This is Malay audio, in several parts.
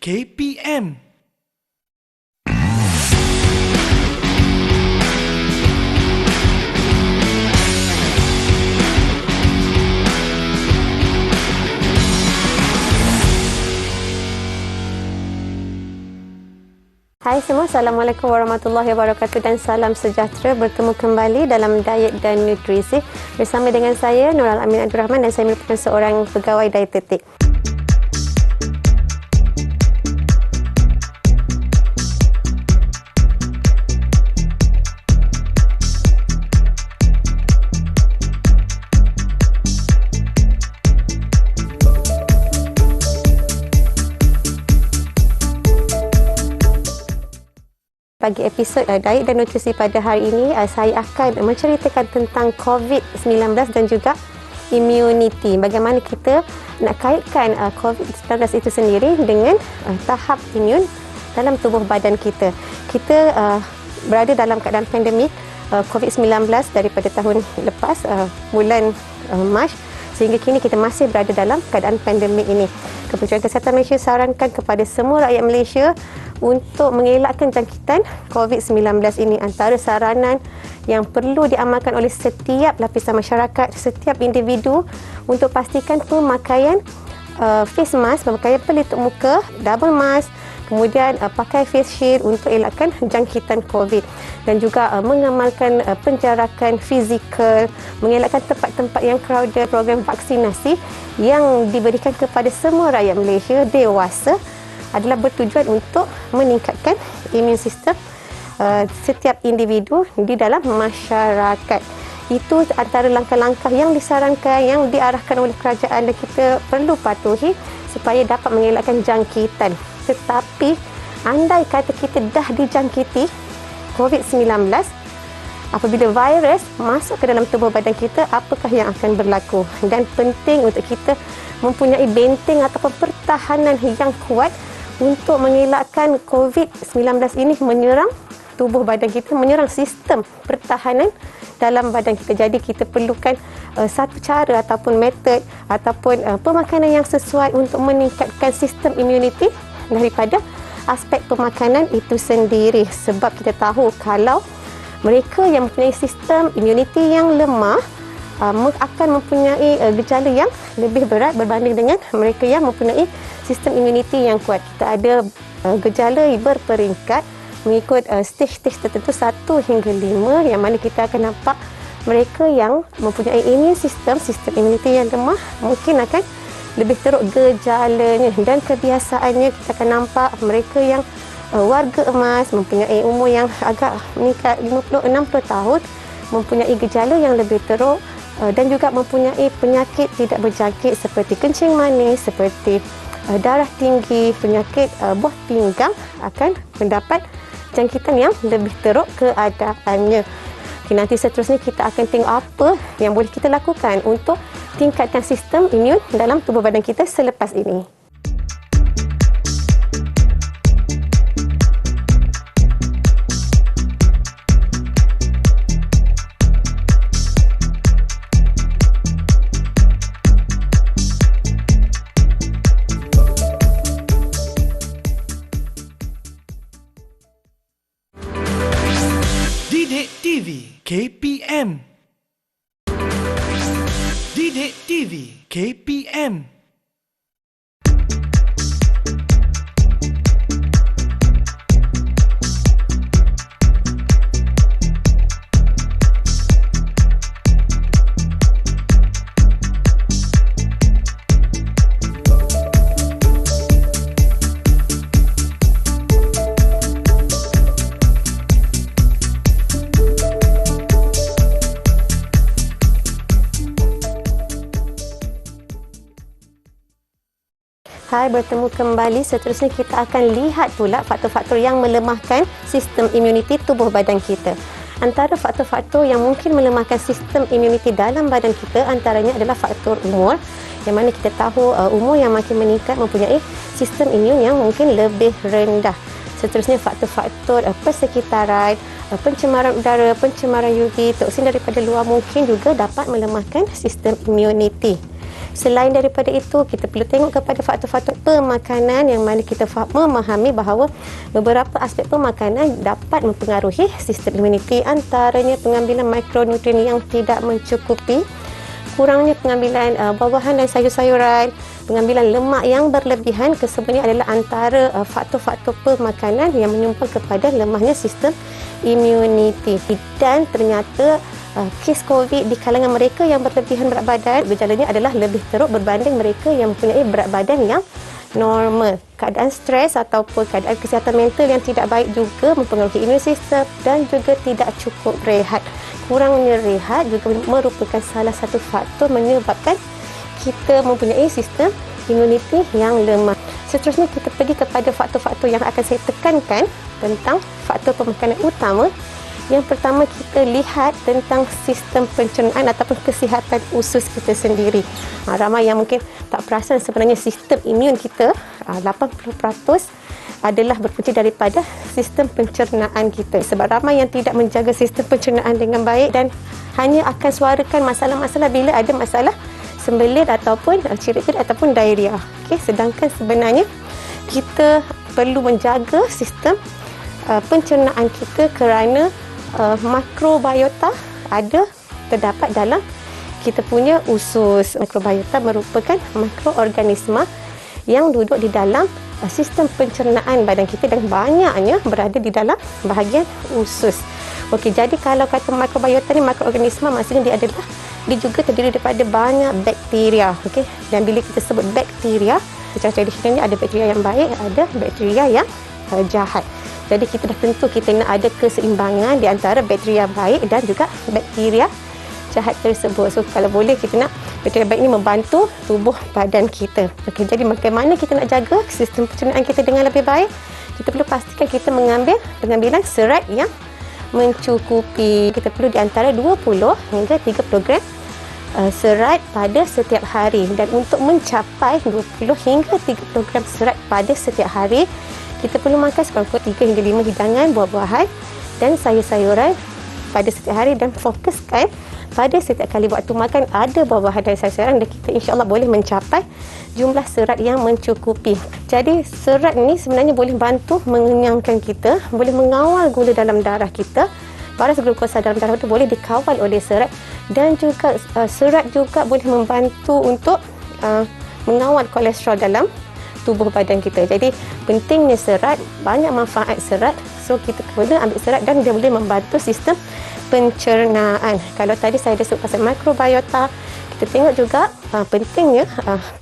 KPM. Hai semua, Assalamualaikum warahmatullahi wabarakatuh dan salam sejahtera. Bertemu kembali dalam Diet dan Nutrisi bersama dengan saya Nurul Amin Abdul Rahman dan saya merupakan seorang pegawai dietetik. Bagi episod Diet dan Nutrisi pada hari ini, saya akan menceritakan tentang COVID-19 dan juga immunity. Bagaimana kita nak kaitkan COVID-19 itu sendiri dengan tahap imun dalam tubuh badan kita. Kita berada dalam keadaan pandemik COVID-19 daripada tahun lepas, bulan Mac, sehingga kini kita masih berada dalam keadaan pandemik ini. Kementerian Kesihatan Malaysia sarankan kepada semua rakyat Malaysia untuk mengelakkan jangkitan COVID-19 ini. Antara saranan yang perlu diamalkan oleh setiap lapisan masyarakat, setiap individu untuk pastikan pemakaian face mask, pemakaian pelitup muka, double mask, kemudian pakai face shield untuk elakkan jangkitan COVID dan juga mengamalkan penjarakan fizikal, mengelakkan tempat-tempat yang crowded, program vaksinasi yang diberikan kepada semua rakyat Malaysia dewasa adalah bertujuan untuk meningkatkan imun sistem setiap individu di dalam masyarakat. Itu antara langkah-langkah yang disarankan, yang diarahkan oleh kerajaan dan kita perlu patuhi supaya dapat mengelakkan jangkitan. Tetapi andai kata kita dah dijangkiti COVID-19, apabila virus masuk ke dalam tubuh badan kita, apakah yang akan berlaku? Dan penting untuk kita mempunyai benteng ataupun pertahanan yang kuat untuk mengelakkan COVID-19 ini menyerang tubuh badan kita, menyerang sistem pertahanan dalam badan kita. Jadi kita perlukan satu cara ataupun metod ataupun pemakanan yang sesuai untuk meningkatkan sistem immunity daripada aspek pemakanan itu sendiri. Sebab kita tahu kalau mereka yang mempunyai sistem immunity yang lemah akan mempunyai gejala yang lebih berat berbanding dengan mereka yang mempunyai sistem immunity yang kuat. Kita ada gejala berperingkat mengikut stage-stage tertentu 1 hingga 5, yang mana kita akan nampak mereka yang mempunyai immune sistem immunity yang lemah mungkin akan lebih teruk gejalanya, dan kebiasaannya kita akan nampak mereka yang warga emas mempunyai umur yang agak meningkat 50-60 tahun mempunyai gejala yang lebih teruk dan juga mempunyai penyakit tidak berjangkit seperti kencing manis, seperti darah tinggi, penyakit buah pinggang akan mendapat jangkitan yang lebih teruk keadaannya. Okay, nanti seterusnya kita akan tengok apa yang boleh kita lakukan untuk tingkatkan sistem imun dalam tubuh badan kita selepas ini. Didik TV KPM. Didik TV KPM. Hai, bertemu kembali. Seterusnya kita akan lihat pula faktor-faktor yang melemahkan sistem immunity tubuh badan kita. Antara faktor-faktor yang mungkin melemahkan sistem immunity dalam badan kita antaranya adalah faktor umur, yang mana kita tahu umur yang makin meningkat mempunyai sistem imun yang mungkin lebih rendah. Seterusnya faktor-faktor persekitaran, pencemaran udara, pencemaran UV, toksin daripada luar mungkin juga dapat melemahkan sistem immunity. Selain daripada itu, kita perlu tengok kepada faktor-faktor pemakanan yang mana kita memahami bahawa beberapa aspek pemakanan dapat mempengaruhi sistem imuniti, antaranya pengambilan mikronutrien yang tidak mencukupi, kurangnya pengambilan buah-buahan dan sayur-sayuran, pengambilan lemak yang berlebihan. Kesemuanya adalah antara faktor-faktor pemakanan yang menyumbang kepada lemahnya sistem imuniti. Dan ternyata kes COVID di kalangan mereka yang berlebihan berat badan, gejalanya adalah lebih teruk berbanding mereka yang mempunyai berat badan yang normal. Keadaan stres ataupun keadaan kesihatan mental yang tidak baik juga mempengaruhi imun sistem dan juga tidak cukup rehat. Kurangnya rehat juga merupakan salah satu faktor menyebabkan kita mempunyai sistem imuniti yang lemah. Seterusnya kita pergi kepada faktor-faktor yang akan saya tekankan tentang faktor pemakanan utama. Yang pertama, kita lihat tentang sistem pencernaan ataupun kesihatan usus kita sendiri. Ramai yang mungkin tak perasan sebenarnya sistem imun kita 80% adalah berpunca daripada sistem pencernaan kita. Sebab ramai yang tidak menjaga sistem pencernaan dengan baik dan hanya akan suarakan masalah-masalah bila ada masalah sembelit ataupun cirit-cirit ataupun diarrhea. Sedangkan sebenarnya kita perlu menjaga sistem pencernaan kita kerana makrobiota terdapat dalam kita punya usus. Makrobiota merupakan makroorganisma yang duduk di dalam sistem pencernaan badan kita dan banyaknya berada di dalam bahagian usus. Okey, jadi kalau kata makrobiota ni makroorganisma, maksudnya dia juga terdiri daripada banyak bakteria. Okey, dan bila kita sebut bakteria, secara tradisionalnya ada bakteria yang baik, ada bakteria yang jahat. Jadi kita dah tentu kita nak ada keseimbangan di antara bakteria baik dan juga bakteria jahat tersebut. So kalau boleh kita nak bakteria baik ini membantu tubuh badan kita. Okey, jadi bagaimana kita nak jaga sistem pencernaan kita dengan lebih baik? Kita perlu pastikan kita mengambil pengambilan serat yang mencukupi. Kita perlu di antara 20 hingga 30 gram serat pada setiap hari, dan untuk mencapai 20 hingga 30 gram serat pada setiap hari, kita perlu makan sekurang-kurangnya 3 hingga 5 hidangan buah-buahan dan sayur-sayuran pada setiap hari, dan fokuskan pada setiap kali waktu makan ada buah-buahan dan sayur-sayuran, dan kita insya-Allah boleh mencapai jumlah serat yang mencukupi. Jadi serat ni sebenarnya boleh bantu mengenyangkan kita, boleh mengawal gula dalam darah kita. Paras glukosa dalam darah itu boleh dikawal oleh serat, dan juga serat juga boleh membantu untuk mengawal kolesterol dalam tubuh badan kita. Jadi pentingnya serat, banyak manfaat serat. So kita kena ambil serat dan dia boleh membantu sistem pencernaan. Kalau tadi saya dah sebut pasal makrobiota, kita tengok juga pentingnya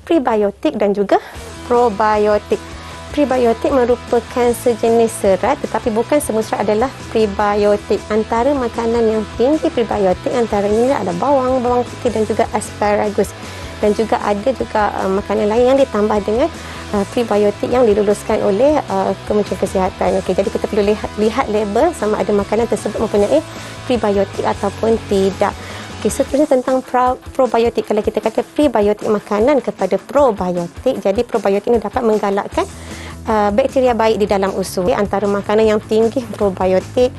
prebiotik dan juga probiotik. Prebiotik merupakan sejenis serat, tetapi bukan semua serat adalah prebiotik. Antara makanan yang tinggi prebiotik antaranya ada bawang putih dan juga asparagus. Dan juga ada juga makanan lain yang ditambah dengan prebiotik yang diluluskan oleh Kementerian Kesihatan. Okey, jadi kita perlu lihat label sama ada makanan tersebut mempunyai prebiotik ataupun tidak. Okey, seterusnya tentang probiotik. Kalau kita kata prebiotik makanan kepada probiotik, jadi probiotik ini dapat menggalakkan bakteria baik di dalam usus. Antara makanan yang tinggi probiotik,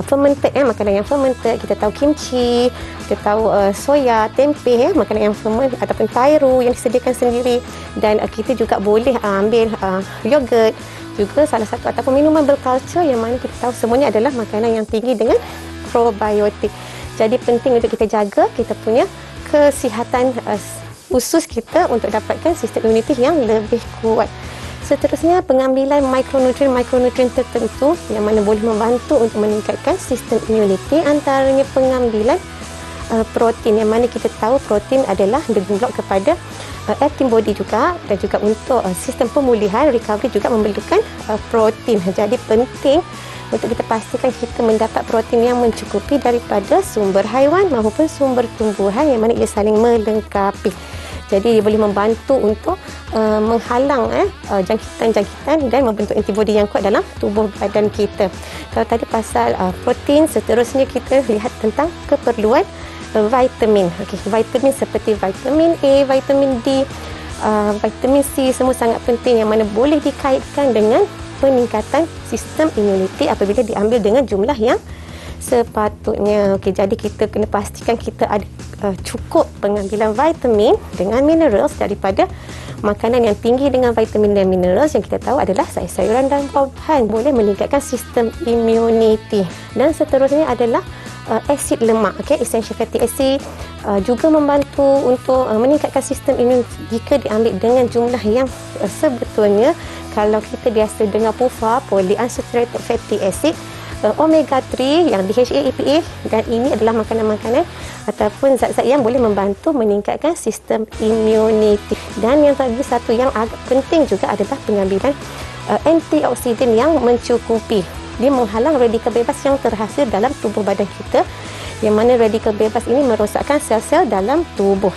fermented, makanan yang fermented, kita tahu kimchi, kita tahu soya, tempe, makanan yang ferment ataupun tairu yang disediakan sendiri, dan kita juga boleh ambil yogurt juga salah satu, ataupun minuman berkalsium yang mana kita tahu semuanya adalah makanan yang tinggi dengan probiotik. Jadi penting untuk kita jaga kita punya kesihatan usus kita untuk dapatkan sistem imuniti yang lebih kuat. Seterusnya, pengambilan mikronutrien tertentu yang mana boleh membantu untuk meningkatkan sistem imuniti, antaranya pengambilan protein, yang mana kita tahu protein adalah berblok kepada antibody juga, dan juga untuk sistem pemulihan recovery juga memerlukan protein. Jadi penting untuk kita pastikan kita mendapat protein yang mencukupi daripada sumber haiwan maupun sumber tumbuhan, yang mana ia saling melengkapi. Jadi dia boleh membantu untuk menghalang jangkitan-jangkitan dan membentuk antibody yang kuat dalam tubuh badan kita. Kalau tadi pasal protein, seterusnya kita lihat tentang keperluan vitamin. Okey, vitamin seperti vitamin A, vitamin D, vitamin C semua sangat penting, yang mana boleh dikaitkan dengan peningkatan sistem imuniti apabila diambil dengan jumlah yang sepatutnya. Okey, jadi kita kena pastikan kita ada cukup pengambilan vitamin dengan minerals daripada makanan yang tinggi dengan vitamin dan minerals yang kita tahu adalah sayur-sayuran dan buah-buahan. Boleh meningkatkan sistem immunity. Dan seterusnya adalah asid lemak, essential fatty acid juga membantu untuk meningkatkan sistem imun jika diambil dengan jumlah yang sebetulnya. Kalau kita biasa dengar PUFA, polyunsaturated fatty acid, omega 3 yang DHA, EPA, dan ini adalah makanan-makanan ataupun zat-zat yang boleh membantu meningkatkan sistem immunity. Dan yang tadi satu yang agak penting juga adalah pengambilan antioksidan yang mencukupi. Dia menghalang radikal bebas yang terhasil dalam tubuh badan kita, yang mana radikal bebas ini merosakkan sel-sel dalam tubuh.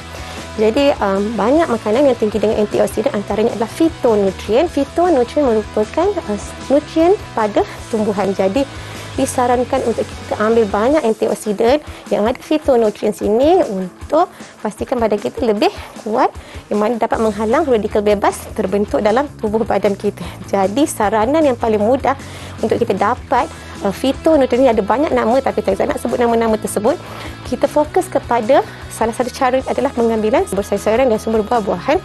Jadi banyak makanan yang tinggi dengan antioksidan, antaranya adalah fitonutrien. Fitonutrien merupakan nutrien pada tumbuhan. Jadi disarankan untuk kita ambil banyak antioksidan yang ada fitonutrien ini untuk pastikan badan kita lebih kuat, yang mana dapat menghalang radikal bebas terbentuk dalam tubuh badan kita. Jadi saranan yang paling mudah untuk kita dapat fitonutrien, ada banyak nama tapi saya tak nak sebut nama-nama tersebut. Kita fokus kepada salah satu cara adalah pengambilan sumber sayur-sayuran dan sumber buah-buahan.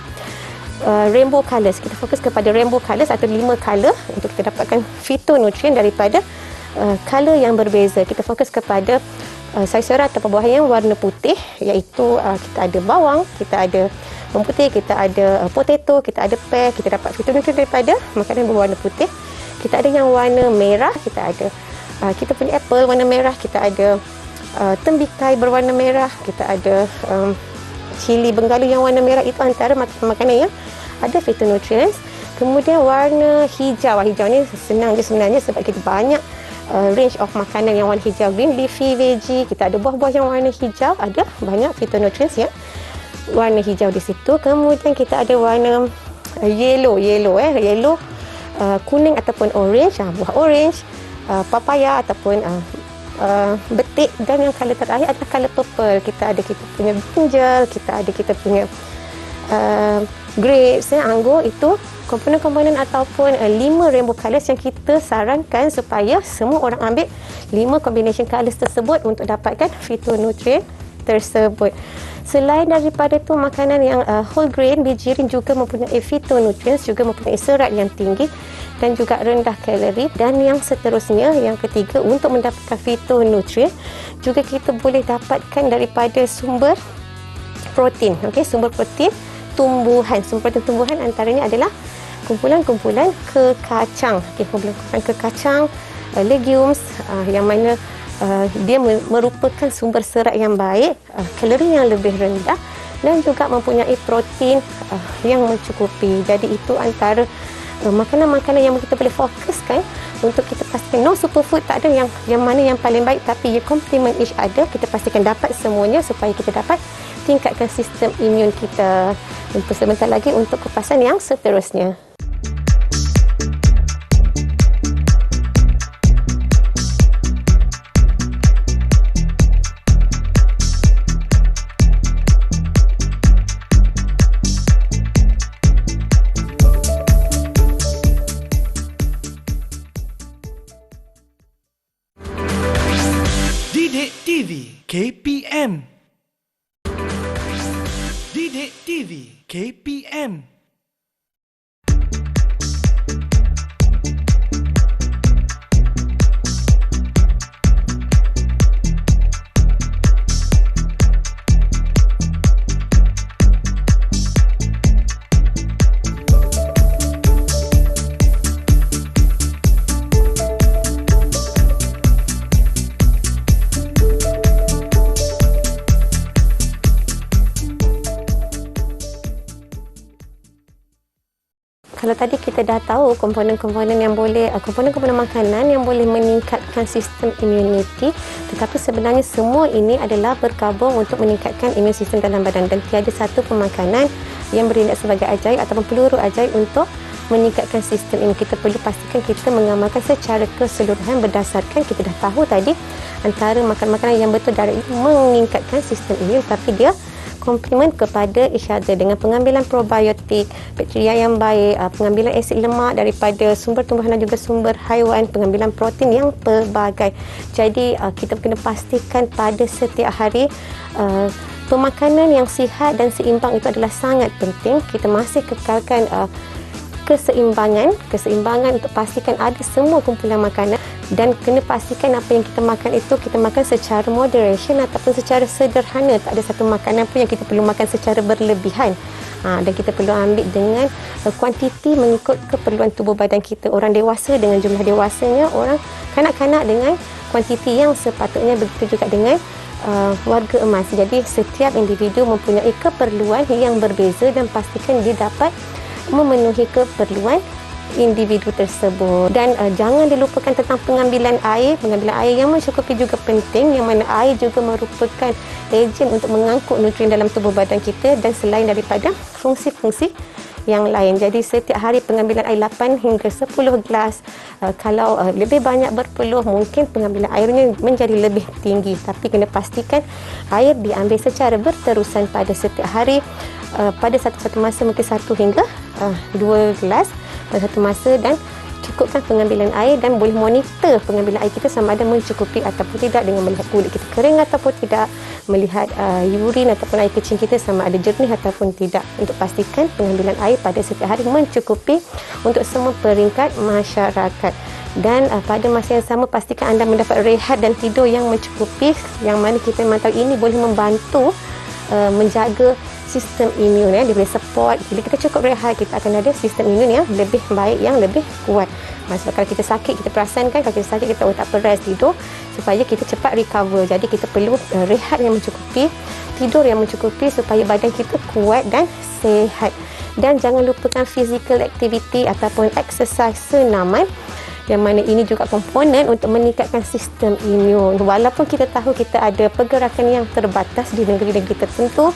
Rainbow colors, kita fokus kepada rainbow colors atau 5 color untuk kita dapatkan fitonutrien daripada color yang berbeza. Kita fokus kepada sayur-sayuran atau buah-buahan yang warna putih, iaitu kita ada bawang, kita ada bawang putih, kita ada potato, kita ada pear. Kita dapat fitonutrien daripada makanan berwarna putih. Kita ada yang warna merah, kita ada kita punya apple warna merah, kita ada tembikai berwarna merah, kita ada cili bengalu yang warna merah. Itu antara makanan yang ada fitonutrients. Kemudian warna hijau. Hijau ni senang je sebenarnya sebab kita banyak range of makanan yang warna hijau, green leafy veggie. Kita ada buah-buah yang warna hijau, ada banyak phytonutrients yang warna hijau di situ. Kemudian kita ada warna yellow, kuning ataupun orange, buah orange, papaya ataupun betik. Dan yang color terakhir adalah color purple. Kita punya brinjal, kita punya grapes, anggur. Itu komponen-komponen ataupun 5 rainbow colors yang kita sarankan supaya semua orang ambil 5 combination colors tersebut untuk dapatkan fitonutrien tersebut. Selain daripada itu, makanan yang whole grain, biji rin juga mempunyai fitonutrients, juga mempunyai serat yang tinggi dan juga rendah kalori. Dan yang seterusnya, yang ketiga, untuk mendapatkan fitonutrien juga kita boleh dapatkan daripada sumber protein. Sumber protein tumbuhan. Sumber protein tumbuhan antaranya adalah kumpulan-kumpulan kekacang. Kumpulan-kumpulan kekacang, legumes, yang mana dia merupakan sumber serat yang baik, kalori yang lebih rendah dan juga mempunyai protein yang mencukupi. Jadi itu antara makanan-makanan yang kita boleh fokuskan untuk kita pastikan no superfood, tak ada yang mana yang paling baik, tapi ia complement each other. Kita pastikan dapat semuanya supaya kita dapat tingkatkan sistem imun kita. Untuk sebentar lagi untuk kupasan yang seterusnya. Didik TV KPM. Didik TV KPM. Kalau tadi kita dah tahu komponen-komponen makanan yang boleh meningkatkan sistem immunity, tetapi sebenarnya semua ini adalah bergabung untuk meningkatkan imun sistem dalam badan, dan tiada satu pun makanan yang bertindak sebagai ajaib ataupun peluru ajaib untuk meningkatkan sistem imun. Kita perlu pastikan kita mengamalkan secara keseluruhan berdasarkan kita dah tahu tadi antara makanan-makanan yang betul dari meningkatkan sistem imun, tapi dia berkomplement kepada each other dengan pengambilan probiotik, bakteria yang baik, pengambilan asid lemak daripada sumber tumbuhan dan juga sumber haiwan, pengambilan protein yang pelbagai. Jadi kita kena pastikan pada setiap hari pemakanan yang sihat dan seimbang itu adalah sangat penting. Kita masih kekalkan keseimbangan untuk pastikan ada semua kumpulan makanan, dan kena pastikan apa yang kita makan itu kita makan secara moderation ataupun secara sederhana. Tak ada satu makanan pun yang kita perlu makan secara berlebihan. Dan kita perlu ambil dengan kuantiti mengikut keperluan tubuh badan kita. Orang dewasa dengan jumlah dewasanya, orang kanak-kanak dengan kuantiti yang sepatutnya, begitu juga dengan warga emas. Jadi setiap individu mempunyai keperluan yang berbeza dan pastikan dia dapat memenuhi keperluan individu tersebut. Dan jangan dilupakan tentang pengambilan air. Pengambilan air yang mencukupi juga penting, yang mana air juga merupakan ejen untuk mengangkut nutrien dalam tubuh badan kita dan selain daripada fungsi-fungsi yang lain. Jadi setiap hari pengambilan air 8 hingga 10 gelas. Kalau lebih banyak berpeluh, mungkin pengambilan airnya menjadi lebih tinggi, tapi kena pastikan air diambil secara berterusan pada setiap hari. Pada satu masa mungkin 1 hingga 2 gelas pada satu masa, dan cukupkan pengambilan air dan boleh monitor pengambilan air kita sama ada mencukupi ataupun tidak dengan melihat kulit kita kering ataupun tidak, melihat urin ataupun air kecing kita sama ada jernih ataupun tidak, untuk pastikan pengambilan air pada setiap hari mencukupi untuk semua peringkat masyarakat. Dan pada masa yang sama pastikan anda mendapat rehat dan tidur yang mencukupi, yang mana kita memang tahu ini boleh membantu menjaga sistem imun, dia boleh support. Bila kita cukup rehat, kita akan ada sistem imun yang lebih baik, yang lebih kuat. Sebab kalau kita sakit, kita perasan kan, kalau kita sakit kita tak perlu rest, tidur supaya kita cepat recover. Jadi kita perlu rehat yang mencukupi, tidur yang mencukupi supaya badan kita kuat dan sihat. Dan jangan lupakan physical activity ataupun exercise senaman, yang mana ini juga komponen untuk meningkatkan sistem imun. Walaupun kita tahu kita ada pergerakan yang terbatas di negeri-negeri tertentu,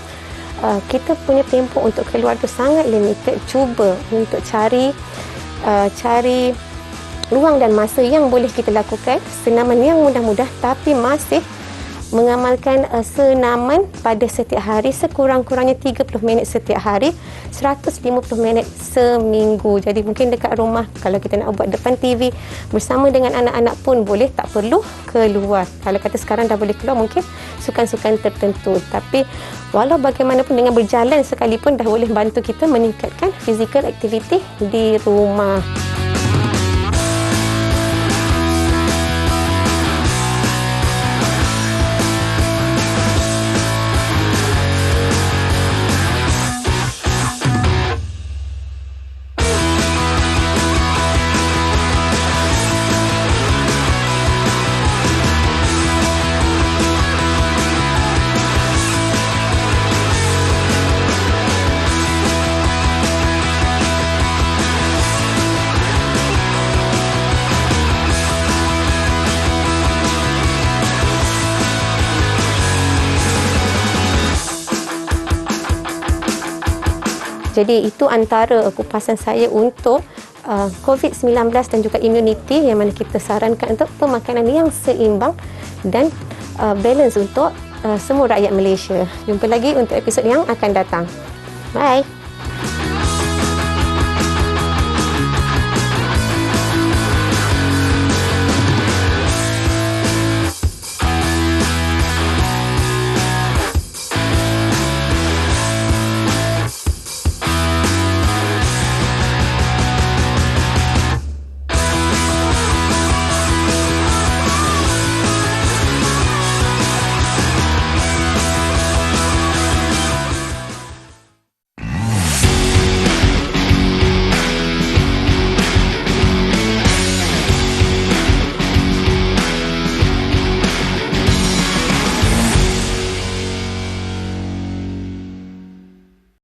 kita punya tempoh untuk keluar tu sangat limited. Cuba untuk cari ruang dan masa yang boleh kita lakukan senaman yang mudah-mudah, tapi masih mengamalkan senaman pada setiap hari sekurang-kurangnya 30 minit setiap hari, 150 minit seminggu. Jadi mungkin dekat rumah, kalau kita nak buat depan TV bersama dengan anak-anak pun boleh, tak perlu keluar. Kalau kata sekarang dah boleh keluar, mungkin sukan-sukan tertentu, tapi walau bagaimanapun dengan berjalan sekalipun dah boleh bantu kita meningkatkan physical activity di rumah. Jadi itu antara kupasan saya untuk COVID-19 dan juga immunity, yang mana kita sarankan untuk pemakanan yang seimbang dan balance untuk semua rakyat Malaysia. Jumpa lagi untuk episod yang akan datang. Bye!